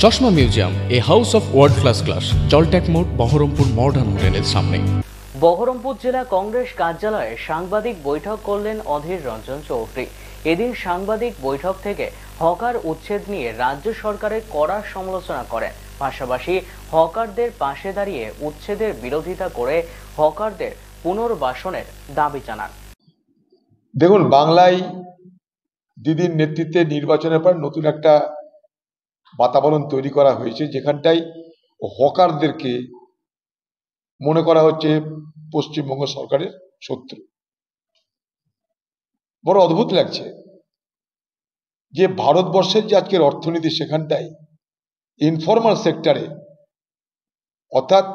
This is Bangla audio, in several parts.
চশমা museum, a house of world class, জলট্যাক মোড়, বহরমপুর মডার্ন হোটেলের সামনে। বহরমপুর জেলা কংগ্রেস কার্যালয়ে সাংবাদিক বৈঠক করলেন অধীর রঞ্জন চৌধুরী। এদিন সাংবাদিক বৈঠক থেকে হকার উচ্ছেদ নিয়ে রাজ্য সরকারের কড়া সমালোচনা করেন, পাশাপাশি হকারদের পাশে দাঁড়িয়ে উচ্ছেদের বিরোধিতা করে হকারদের পুনর্বাসনের দাবি জানান। দেখুন, বাংলায় দিদির নেতৃত্বে নির্বাচনের পর নতুন একটা বাতাবরণ তৈরি করা হয়েছে, যেখানটায় হকারদেরকে মনে করা হচ্ছে পশ্চিমবঙ্গ সরকারের শত্রু। বড় অদ্ভুত লাগছে যে ভারতবর্ষের যে আজকের অর্থনীতি, সেখানটায় ইনফরমাল সেক্টরে, অর্থাৎ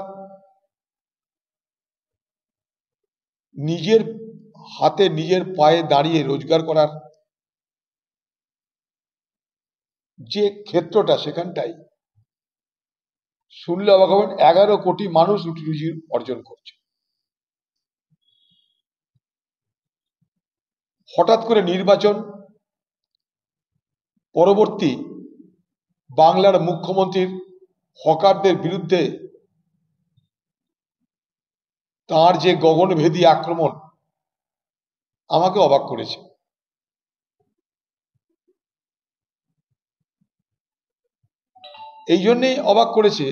নিজের হাতে নিজের পায়ে দাঁড়িয়ে রোজগার করার যে ক্ষেত্রটা, সেখানটায় শুনলে অবাক হবেন, 11 কোটি মানুষ রুটি রুজি অর্জন করছে। হঠাৎ করে নির্বাচন পরবর্তী বাংলার মুখ্যমন্ত্রীর হকারদের বিরুদ্ধে তার যে গগনভেদী আক্রমণ আমাকে অবাক করেছে। এই জন্যেই অবাক করেছে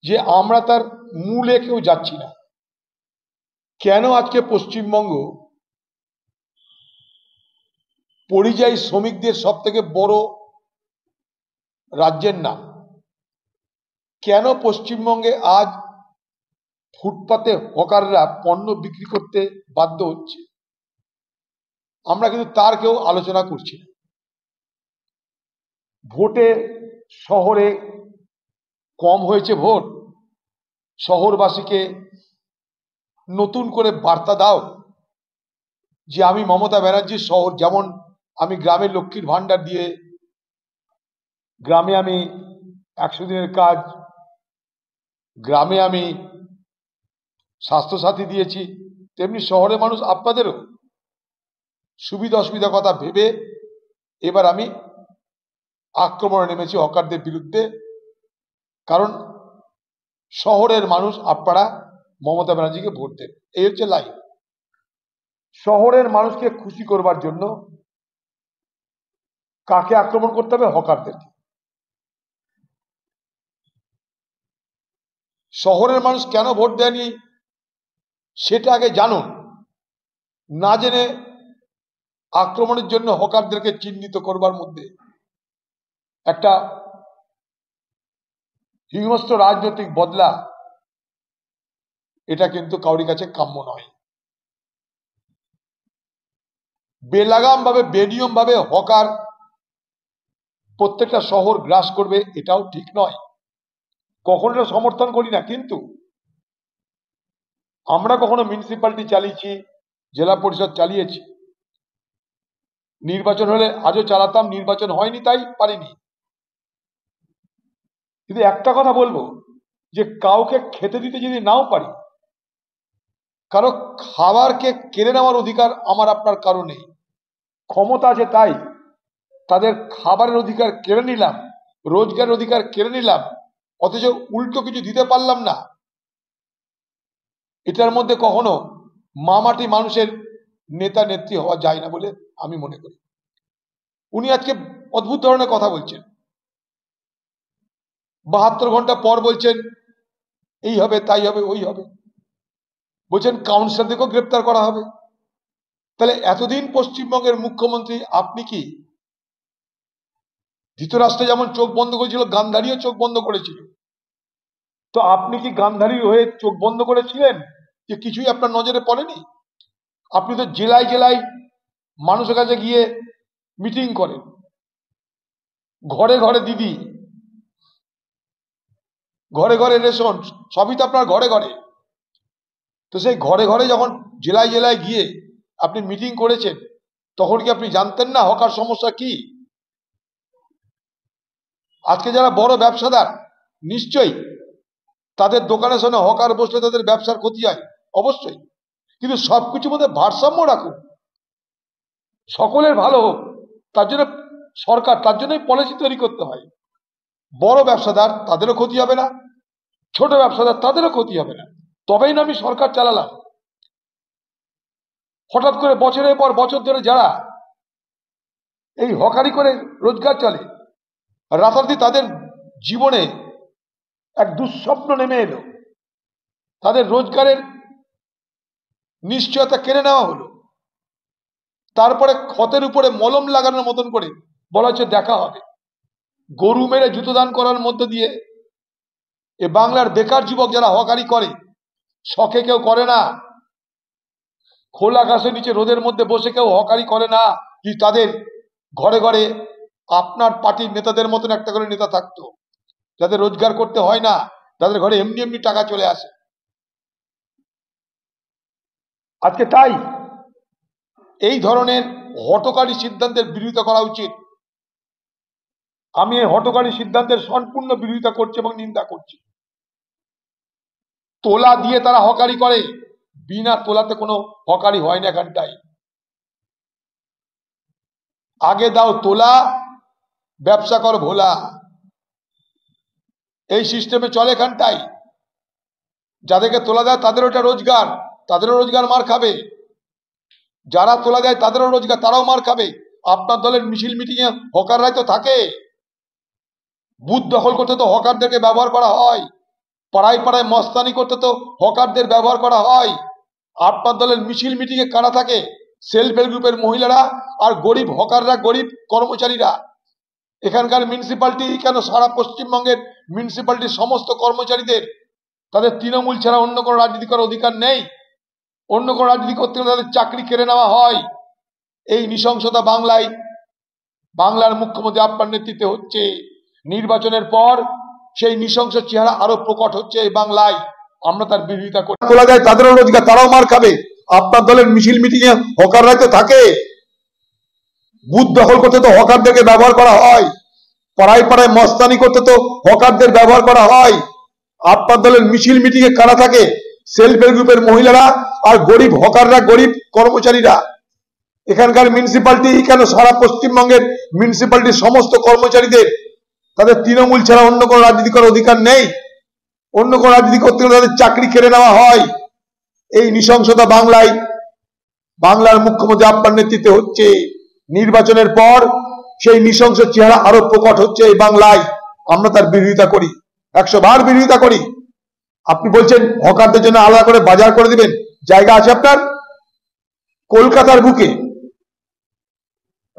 যে আমরা তার মূলে কেউ যাচ্ছি না। কেন আজকে পশ্চিমবঙ্গ পরিযায়ী শ্রমিকদের সব থেকে বড় রাজ্যের নাম? কেন পশ্চিমবঙ্গে আজ ফুটপাতে হকাররা পণ্য বিক্রি করতে বাধ্য হচ্ছে? আমরা কিন্তু তার কেউ আলোচনা করছি না। ভোটে শহরে কম হয়েছে ভোট, শহরবাসীকে নতুন করে বার্তা দাও যে আমি মমতা ব্যানার্জির শহর, যেমন আমি গ্রামের লক্ষ্মীর ভান্ডার দিয়ে গ্রামে আমি 100 দিনের কাজ, গ্রামে আমি স্বাস্থ্যসাথী দিয়েছি, তেমনি শহরের মানুষ আপনাদেরও সুবিধা অসুবিধা কথা ভেবে এবার আমি আক্রমণে নেমেছি হকারদের বিরুদ্ধে। কারণ শহরের মানুষ আপনারা মমতা ব্যানার্জিকে ভোট দেন, এই হচ্ছে লাইন। শহরের মানুষকে খুশি করবার জন্য কাকে আক্রমণ করতে হবে? হকারদেরকে। শহরের মানুষ কেন ভোট দেয়নি সেটা আগে জানুন। না জেনে আক্রমণের জন্য হকারদেরকে চিহ্নিত করবার মধ্যে একটা হিংস্র রাজনৈতিক বদলা, এটা কিন্তু কাউরি কাছে কাম্য নয়। বেলাগাম ভাবে, বেনিয়ম ভাবে হকার প্রত্যেকটা শহর গ্রাস করবে, এটাও ঠিক নয়। কখনো এটা সমর্থন করি না, কিন্তু আমরা কখনো মিউনিসিপ্যালিটি চালিয়েছি, জেলা পরিষদ চালিয়েছি, নির্বাচন হলে আজও চালাতাম, নির্বাচন হয়নি তাই পারিনি। কিন্তু একটা কথা বলবো, যে কাউকে খেতে দিতে যদি নাও পারি, কারো খাবারকে কেড়ে নেওয়ার অধিকার আমার আপনার কারো নেই। ক্ষমতা আছে তাই তাদের খাবারের অধিকার কেড়ে নিলাম, রোজগারের অধিকার কেড়ে নিলাম, অথচ উল্টো কিছু দিতে পারলাম না। এটার মধ্যে কখনো মামাটি মানুষের নেতা নেত্রী হওয়া যায় না বলে আমি মনে করি। উনি আজকে অদ্ভুত ধরনের কথা বলছেন, 72 ঘন্টা পর বলছেন এই হবে, তাই হবে, ওই হবে, বলছেন কাউন্সিলরদেরকেও গ্রেপ্তার করা হবে। তাহলে এতদিন পশ্চিমবঙ্গের মুখ্যমন্ত্রী আপনি কি ধৃতরাষ্ট্রে যেমন চোখ বন্ধ করেছিল, গান্ধারীও চোখ বন্ধ করেছিল, তো আপনি কি গান্ধারী হয়ে চোখ বন্ধ করেছিলেন যে কিছুই আপনার নজরে পড়েনি? আপনি তো জেলায় জেলায় মানুষের কাছে গিয়ে মিটিং করেন, ঘরে ঘরে দিদি, ঘরে ঘরে রেশন, সবই তো আপনার ঘরে ঘরে। তো সেই ঘরে ঘরে যখন জেলায় জেলায় গিয়ে আপনি মিটিং করেছেন, তখন কি আপনি জানতেন না হকার সমস্যা কি? আজকে যারা বড় ব্যবসাদার, নিশ্চয়ই তাদের দোকানের সামনে হকার বসলে তাদের ব্যবসার ক্ষতি হয়, অবশ্যই, কিন্তু সবকিছুর মধ্যে ভারসাম্য রাখুন, সকলের ভালো হোক। তার জন্য সরকার, তার জন্যই পলিসি তৈরি করতে হয়। বড় ব্যবসাদার তাদেরও ক্ষতি হবে না, ছোট ব্যবসাদার তাদেরও ক্ষতি হবে না। তবেই না আমি সরকার চালালাম। হঠাৎ করে বছরের পর বছর ধরে যারা এই হকারি করে রোজগার চলে, রাতারাতি তাদের জীবনে এক দুঃস্বপ্ন নেমে এলো, তাদের রোজগারের নিশ্চয়তা কেড়ে নেওয়া হলো। তারপরে ক্ষতের উপরে মলম লাগানোর মতন করে বলা হচ্ছে দেখা হবে। গরু মেরে জুতো দান করার মধ্য দিয়ে এ বাংলার বেকার যুবক যারা হকারি করে, শখে কেউ করে না, খোলা আকাশের নিচে রোদের মধ্যে বসে কেউ হকারি করে না। কি তাদের ঘরে ঘরে আপনার পার্টির নেতাদের মতন একটা করে নেতা থাকতো, যাদের রোজগার করতে হয় না, তাদের ঘরে এমনি এমনি টাকা চলে আসে। আজকে তাই এই ধরনের হঠকারী সিদ্ধান্তের বিরোধিতা করা উচিত। আমি এই হঠকারী সিদ্ধান্তের সম্পূর্ণ বিরোধিতা করছি এবং নিন্দা করছি। তোলা দিয়ে তারা হকারি করে, বিনা তোলাতে কোনো হকারি হয় না এখানটাই। আগে দাও তোলা, ব্যবসা কর ভোলা, এই সিস্টেমে চলে এখানটাই। যাদেরকে তোলা দেয় তাদের ওটা রোজগার, তাদেরও রোজগার মার খাবে। যারা তোলা দেয় তাদেরও রোজগার, তারাও মার খাবে। আপনার দলের মিছিল মিটিং এ হকাররাই তো থাকে। বুথ দখল করতে তো হকারদেরকে ব্যবহার করা হয়, পাড়ায় পাড়ায় মস্তানি করতে তো হকারদের ব্যবহার করা হয়। আপনার দলের মিছিল মিটিং এ কারা থাকে? সেলফ হেল্প গ্রুপের মহিলারা আর গরিব হকাররা, গরিব কর্মচারীরা। এখানকার মিউনিসিপালিটি কেন, সারা পশ্চিমবঙ্গের মিউনিসিপালিটির সমস্ত কর্মচারীদের তাদের তৃণমূল ছাড়া অন্য কোনো রাজনীতি করার অধিকার নেই। অন্য কোনো রাজনীতি করতে গেলে তাদের চাকরি কেড়ে নেওয়া হয়। এই নৃশংসতা বাংলার মুখ্যমন্ত্রী আপনার নেতৃত্বে হচ্ছে। নির্বাচনের পর সেই নৃশংস চেহারা আরো প্রকট হচ্ছে এই বাংলায়। আমরা তার বিরোধিতা করি। তোলা যায় তাদেরও রোজগার, তারাও মার খাবে। আপনার দলের মিছিল মিটিং এ হকাররাই তো থাকে। বুথ দখল করতে তো হকারদেরকে ব্যবহার করা হয়, পাড়ায় পাড়ায় মস্তানি করতে তো হকারদের ব্যবহার করা হয়। আপনার দলের মিছিল মিটিং এ কারা থাকে? সেলফ হেল্প গ্রুপের মহিলারা আর গরিব হকাররা, গরিব কর্মচারীরা। এখানকার মিউনিসিপালিটি কেন, সারা পশ্চিমবঙ্গের মিউনিসিপালিটির সমস্ত কর্মচারীদের তাদের তৃণমূল ছাড়া অন্য কোনো রাজনীতি করার অধিকার নেই। অন্য কোনো রাজনীতি করতে গেলে তাদের চাকরি কেড়ে নেওয়া হয়। এই নৃশংসতা বাংলার মুখ্যমন্ত্রী আপনার নেতৃত্বে হচ্ছে। নির্বাচনের পর সেই নৃশংস চেহারা আরো প্রকট হচ্ছে এই বাংলায়। আমরা তার বিরোধিতা করি, 100 বার বিরোধিতা করি। আপনি বলছেন হকারদের জন্য আলাদা করে বাজার করে দিবেন, জায়গা আছে আপনার? কলকাতার বুকে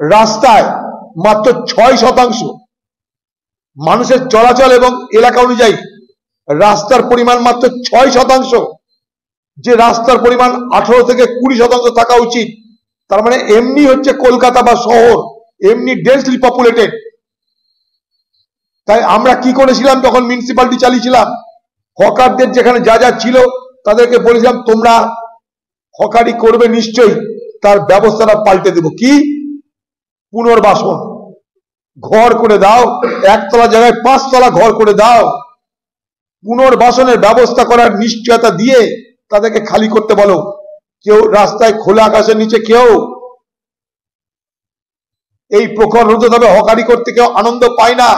রাস্তায় মাত্র 6% মানুষের চলাচল এবং এলাকা অনুযায়ী রাস্তার পরিমাণ মাত্র 6%। যে রাস্তার পরিমাণ 18 থেকে 20% থাকা উচিত। তার মানে এমনি হচ্ছে কলকাতা বা শহর, এমনি ডেন্সলি পপুলেটেড। তাই আমরা কি করেছিলাম যখন মিউনিসিপালিটি চালিয়েছিলাম? হকারদের যেখানে যা যা ছিল তাদেরকে বলেছিলাম তোমরা হকারি করবে নিশ্চয়ই, তার ব্যবস্থাটা পাল্টে দেব। কি? পুনর্বাসন, ঘর করে দাও, 1 তলা জায়গায় 5 তলা ঘর করে দাও। পুনর্বাসনের ব্যবস্থা করার নিশ্চয়তা দিয়ে তাদেরকে খালি করতে বলো। কেউ রাস্তায় খোলা আকাশের নিচে, কেউ এই প্রখর রোদে তবে হকারি করতে কেউ আনন্দ পায় না।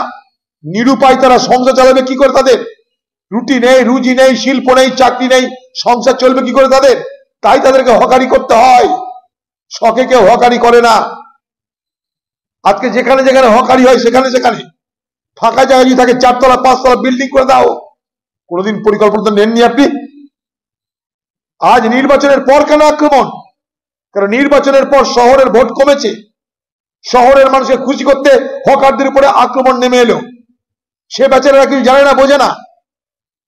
নিরুপায় তারা সংসার চালাবে কি করে? তাদের রুটি নেই, রুজি নেই, শিল্প নেই, চাকরি নেই, সংসার চলবে কি করে তাদের? তাই তাদেরকে হকারি করতে হয়। শখে কেউ হকারি করে না। আজকে যেখানে যেখানে হকারি হয় সেখানে সেখানে ফাঁকা জায়গা যদি থাকে 4 তলা 5 তলা বিল্ডিং করে দাও। কোনোদিন পরিকল্পনা নেননি আপনি? আজ নির্বাচনের পর কেন আক্রমণ? কারণ নির্বাচনের পর শহরের ভোট কমেছে, শহরের মানুষকে খুশি করতে হকারদের উপরে আক্রমণ নেমে এলো। সে বেচারা কিছু জানে না, বোঝে না।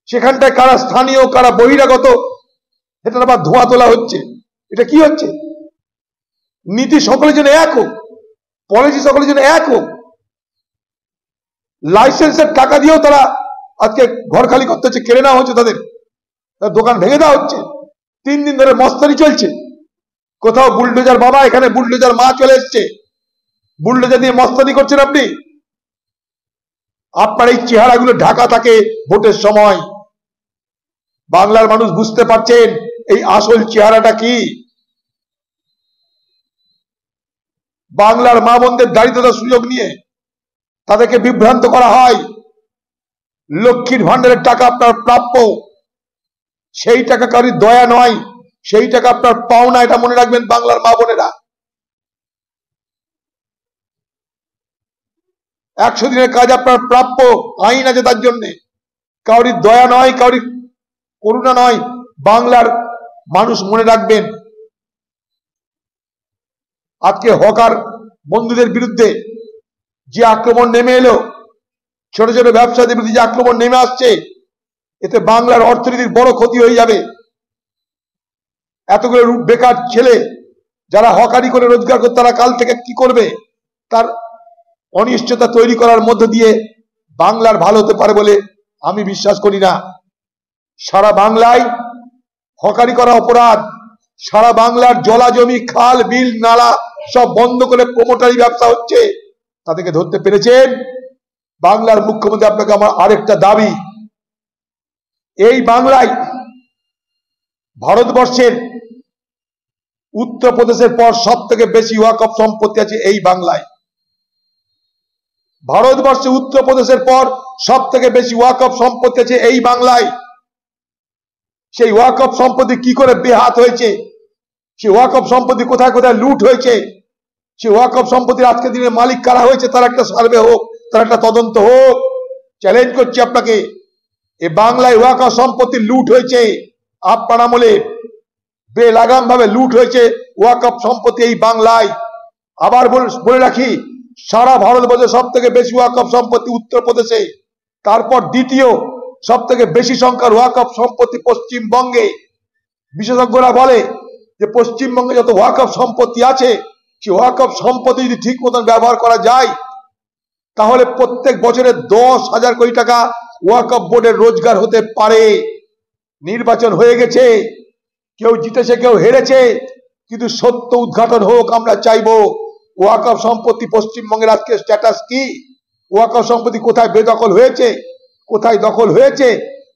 সেখানটায় কারা স্থানীয়, কারা বহিরাগত, এটা আবার ধোঁয়া তোলা হচ্ছে। এটা কি হচ্ছে? নীতি সকলের জন্য এক হোক, পলিসি সকলের জন্য এক হোক। লাইসেন্সের টাকা দিয়েও তারা আজকে ঘর খালি করতে হচ্ছে, কেড়ে নেওয়া হচ্ছে তাদের দোকান ভেঙে দেওয়া হচ্ছে। 3 দিন ধরে মস্তানি চলছে। কোথাও বুলডোজার বাবা, এখানে বুলডোজার মা চলে এসছে, বুলডোজার দিয়ে মস্তানি করছেন আপনি। আপনার এই চেহারাগুলো ঢাকা থাকে ভোটের সময়। বাংলার মানুষ বুঝতে পারছেন এই আসল চেহারাটা কি। বাংলার মা বোনদের দারিদ্রতার সুযোগ নিয়ে তাদেরকে বিভ্রান্ত করা হয়। লক্ষ্মীর ভান্ডারের টাকা আপনার প্রাপ্য, সেই টাকা কারোর দয়া নয়, সেই টাকা আপনার পাওনা, এটা মনে রাখবেন বাংলার মা বোনেরা। 100 দিনের কাজ আপনার প্রাপ্য, আইন আছে তার জন্য, কারোর দয়া নয়, কারোর করুণা নয়, বাংলার মানুষ মনে রাখবেন। আজকে হকার বন্ধুদের বিরুদ্ধে যে আক্রমণ নেমে এলো, ছোট ছোট ব্যবসায়ীদের বিরুদ্ধে যে আক্রমণ নেমে আসছে, এতে বাংলার অর্থনীতির বড় ক্ষতি হয়ে যাবে। এতগুলো বেকার ছেলে যারা হকারি করে রোজগার করতে, তারা কাল থেকে কি করবে, তার অনিশ্চয়তা তৈরি করার মধ্য দিয়ে বাংলার ভালো হতে পারে বলে আমি বিশ্বাস করি না। সারা বাংলায় হকারি করা অপরাধ, সারা বাংলার জলা জমি, খাল বিল নালা সব বন্ধ করে প্রমোটারি ব্যবসা হচ্ছে, তাদেরকে ধরতে পেরেছেন? বাংলার মুখ্যমন্ত্রী, আপনাকে আমার আরেকটা দাবি, এই বাংলায়, ভারতবর্ষের উত্তরপ্রদেশের পর সব থেকে বেশি ওয়াকফ সম্পত্তি আছে এই বাংলায়। ভারতবর্ষে উত্তরপ্রদেশের পর সব থেকে বেশি ওয়াকফ সম্পত্তি আছে এই বাংলায়। সেই ওয়াকফ সম্পত্তি কি করে বেহাত হয়েছে, সেই ওয়াকফ সম্পত্তি কোথায় কোথায় লুট হয়েছে, সেই ওয়াকফ সম্পত্তির আজকের দিনে মালিক কারা হয়েছে, তার একটা সার্ভে হোক, তার একটা তদন্ত হোক। চ্যালেঞ্জ করছি আপনাকে, এ বাংলায় ওয়াকফ সম্পত্তি লুট হয়েছে, আপনার আমলে বেলাগাম ভাবে লুট হয়েছে ওয়াকফ সম্পত্তি এই বাংলায়। আবার বলে রাখি, সারা ভারতবর্ষে সব থেকে বেশি ওয়াকফ সম্পত্তি উত্তরপ্রদেশে, তারপর দ্বিতীয় সব থেকে বেশি সংখ্যার ওয়াকফ সম্পত্তি পশ্চিমবঙ্গে। বিশেষজ্ঞরা বলে যে পশ্চিমবঙ্গে যত ওয়াকফ সম্পত্তি আছে, সেই ওয়াকফ সম্পত্তি যদি ঠিক মতন ব্যবহার করা যায়, তাহলে প্রত্যেক বছরে 10,000 কোটি টাকা ওয়াকফ বোর্ডের রোজগার হতে পারে। নির্বাচন হয়ে গেছে, কেউ জিতেছে কেউ হেরেছে, কিন্তু সত্য উদ্ঘাটন হোক, আমরা চাইবো। ওয়াকফ সম্পত্তি পশ্চিমবঙ্গের আজকে স্ট্যাটাস কি, ওয়াকফ সম্পত্তি কোথায় বেদখল হয়েছে, কোথায় দখল হয়েছে,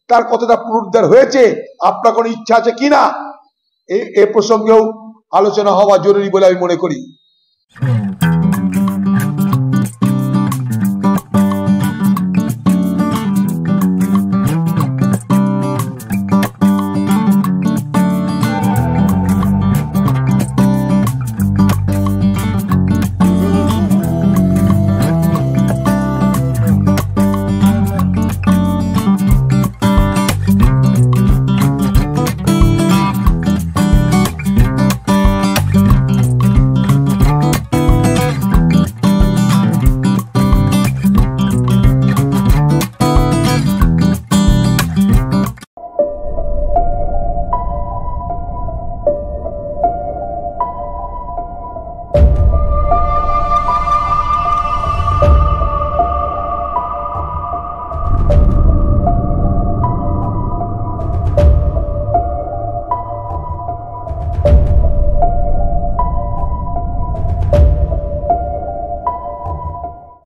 তার কতটা পুনরুদ্ধার হয়েছে, আপনার কোনো ইচ্ছা আছে কিনা, এ প্রসঙ্গেও আলোচনা হওয়া জরুরি বলে আমি মনে করি।